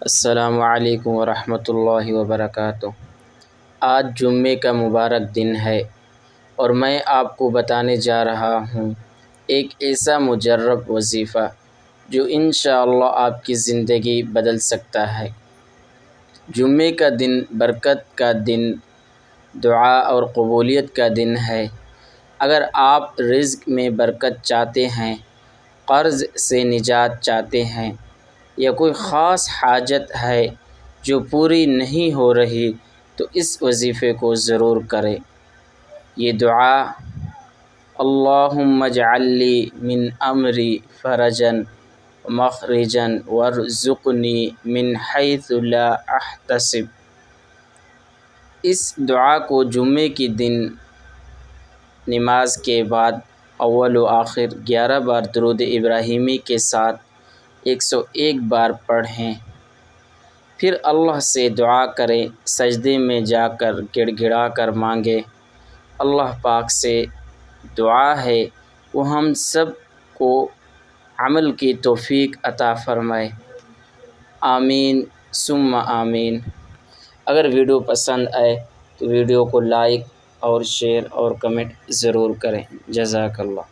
السلام علیکم ورحمۃ اللہ وبرکاتہ۔ آج جمعے کا مبارک دن ہے اور میں آپ کو بتانے جا رہا ہوں ایک ایسا مجرب وظیفہ جو انشاءاللہ آپ کی زندگی بدل سکتا ہے۔ جمعے کا دن برکت کا دن، دعا اور قبولیت کا دن ہے۔ اگر آپ رزق میں برکت چاہتے ہیں، قرض سے نجات چاہتے ہیں یا کوئی خاص حاجت ہے جو پوری نہیں ہو رہی تو اس وظیفے کو ضرور کریں۔ یہ دعا اللہم اجعل لی من امری فرجا مخرجا وارزقنی من حیث لا احتسب، اس دعا کو جمعے کے دن نماز کے بعد اول و آخر 11 بار درود ابراہیمی کے ساتھ 101 بار پڑھیں۔ پھر اللہ سے دعا کریں، سجدے میں جا کر گڑ گڑا کر مانگیں۔ اللہ پاک سے دعا ہے وہ ہم سب کو عمل کی توفیق عطا فرمائے، آمین ثم آمین۔ اگر ویڈیو پسند آئے تو ویڈیو کو لائک اور شیئر اور کمنٹ ضرور کریں۔ جزاک اللہ۔